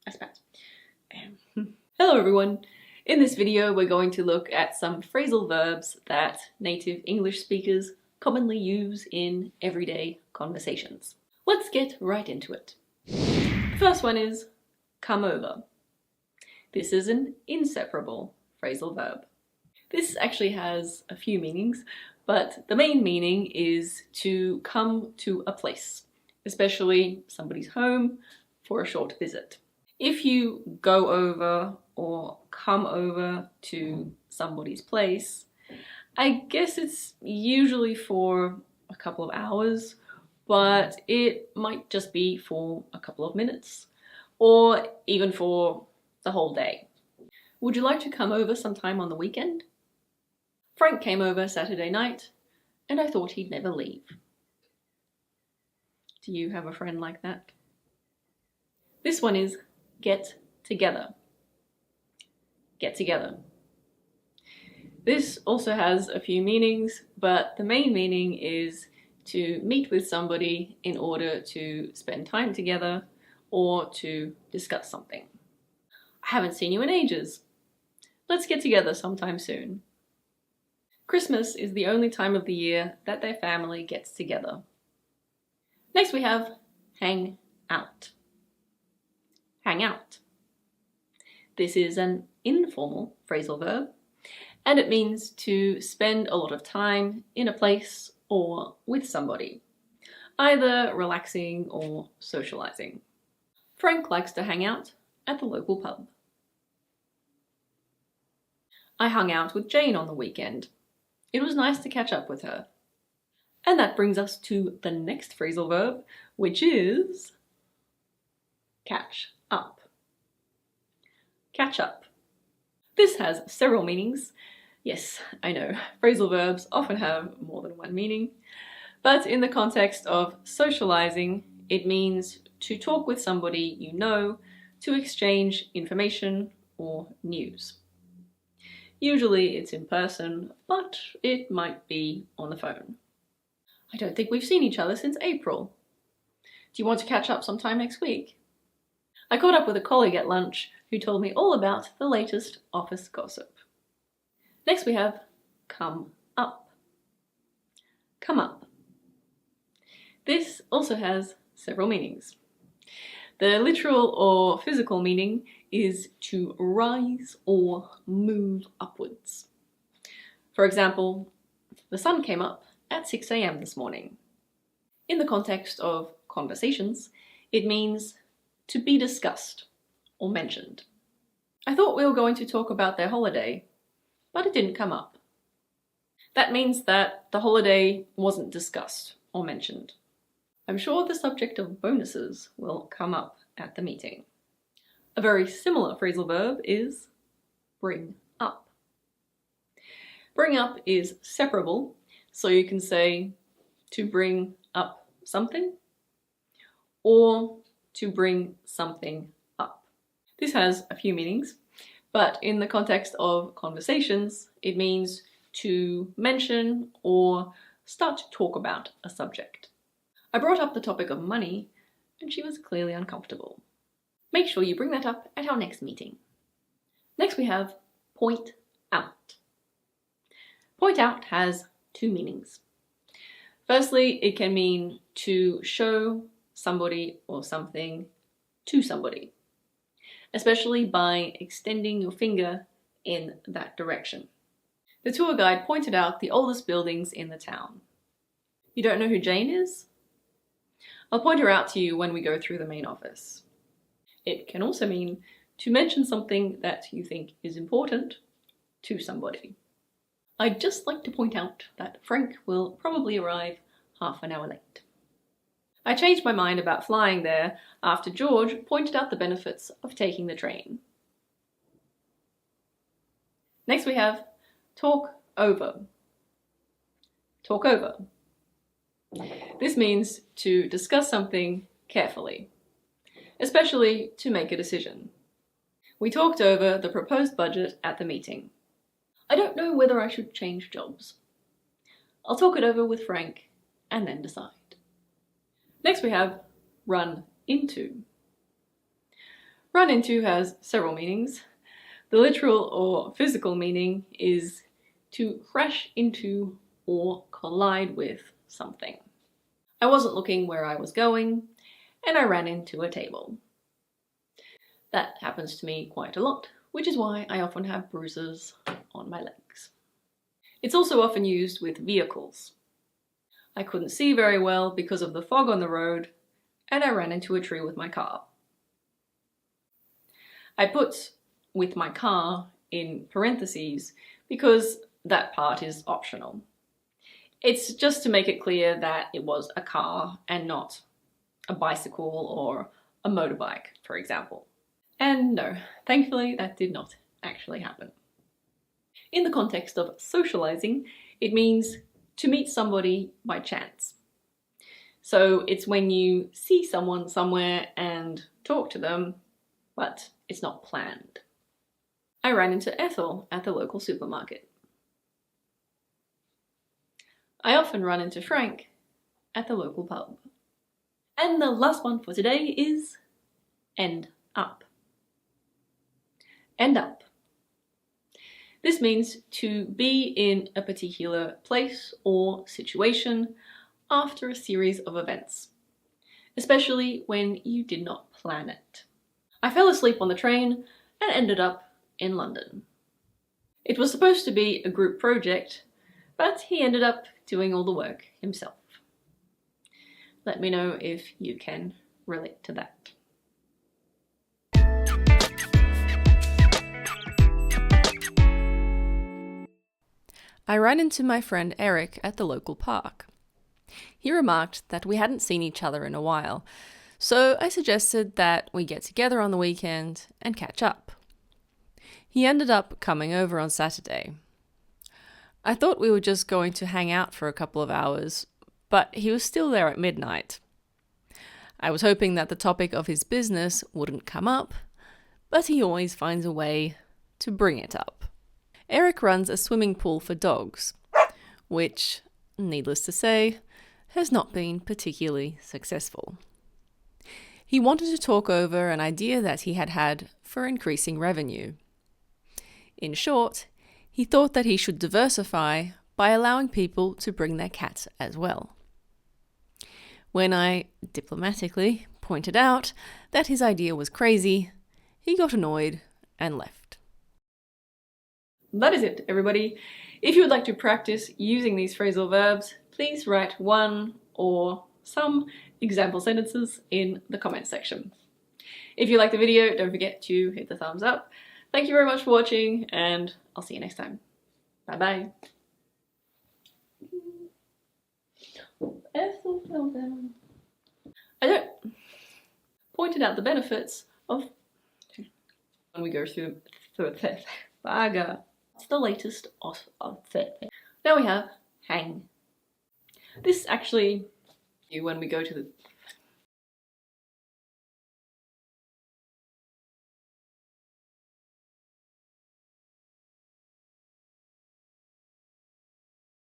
I spat. Hello everyone! In this video we're going to look at some phrasal verbs that native English speakers commonly use in everyday conversations. Let's get right into it. The first one is come over. This is an inseparable phrasal verb. This actually has a few meanings, but the main meaning is to come to a place, especially somebody's home, for a short visit. If you go over or come over to somebody's place, I guess it's usually for a couple of hours, but it might just be for a couple of minutes, or even for the whole day. Would you like to come over sometime on the weekend? Frank came over Saturday night, and I thought he'd never leave. Do you have a friend like that? This one is get together. Get together. This also has a few meanings, but the main meaning is to meet with somebody in order to spend time together or to discuss something. I haven't seen you in ages. Let's get together sometime soon. Christmas is the only time of the year that their family gets together. Next we have hang out. Hang out. This is an informal phrasal verb, and it means to spend a lot of time in a place or with somebody, either relaxing or socializing. Frank likes to hang out at the local pub. I hung out with Jane on the weekend. It was nice to catch up with her. And that brings us to the next phrasal verb, which is catch up. Catch up. This has several meanings. Yes, I know, phrasal verbs often have more than one meaning, but in the context of socializing, it means to talk with somebody you know, to exchange information or news. Usually it's in person, but it might be on the phone. I don't think we've seen each other since April. Do you want to catch up sometime next week? I caught up with a colleague at lunch who told me all about the latest office gossip. Next we have come up. Come up. This also has several meanings. The literal or physical meaning is to rise or move upwards. For example, the sun came up at 6 a.m. this morning. In the context of conversations, it means to be discussed or mentioned. I thought we were going to talk about their holiday, but it didn't come up. That means that the holiday wasn't discussed or mentioned. I'm sure the subject of bonuses will come up at the meeting. A very similar phrasal verb is bring up. Bring up is separable, so you can say to bring up something or to bring something up. This has a few meanings, but in the context of conversations, it means to mention or start to talk about a subject. I brought up the topic of money, and she was clearly uncomfortable. Make sure you bring that up at our next meeting. Next we have point out. Point out has two meanings. Firstly, it can mean to show somebody or something to somebody, especially by extending your finger in that direction. The tour guide pointed out the oldest buildings in the town. You don't know who Jane is? I'll point her out to you when we go through the main office. It can also mean to mention something that you think is important to somebody. I'd just like to point out that Frank will probably arrive half an hour late. I changed my mind about flying there after George pointed out the benefits of taking the train. Next we have talk over. Talk over. This means to discuss something carefully, especially to make a decision. We talked over the proposed budget at the meeting. I don't know whether I should change jobs. I'll talk it over with Frank and then decide. Next we have run into. Run into has several meanings. The literal or physical meaning is to crash into or collide with something. I wasn't looking where I was going, and I ran into a table. That happens to me quite a lot, which is why I often have bruises on my legs. It's also often used with vehicles. I couldn't see very well because of the fog on the road, and I ran into a tree with my car. I put with my car in parentheses because that part is optional. It's just to make it clear that it was a car and not a bicycle or a motorbike, for example. And no, thankfully that did not actually happen. In the context of socializing, it means to meet somebody by chance. So it's when you see someone somewhere and talk to them, but it's not planned. I ran into Ethel at the local supermarket. I often run into Frank at the local pub. And the last one for today is end up. End up. This means to be in a particular place or situation after a series of events, especially when you did not plan it. I fell asleep on the train and ended up in London. It was supposed to be a group project, but he ended up doing all the work himself. Let me know if you can relate to that. I ran into my friend Eric at the local park. He remarked that we hadn't seen each other in a while, so I suggested that we get together on the weekend and catch up. He ended up coming over on Saturday. I thought we were just going to hang out for a couple of hours, but he was still there at midnight. I was hoping that the topic of his business wouldn't come up, but he always finds a way to bring it up. Eric runs a swimming pool for dogs, which, needless to say, has not been particularly successful. He wanted to talk over an idea that he had had for increasing revenue. In short, he thought that he should diversify by allowing people to bring their cats as well. When I diplomatically pointed out that his idea was crazy, he got annoyed and left. That is it, everybody. If you would like to practice using these phrasal verbs, please write one or some example sentences in the comments section. If you like the video, don't forget to hit the thumbs up. Thank you very much for watching, and I'll see you next time. Bye-bye. Ethel fell down. I pointed out the benefits of when we go through Baga. It's the latest of Now we have hang. This actually, when we go to the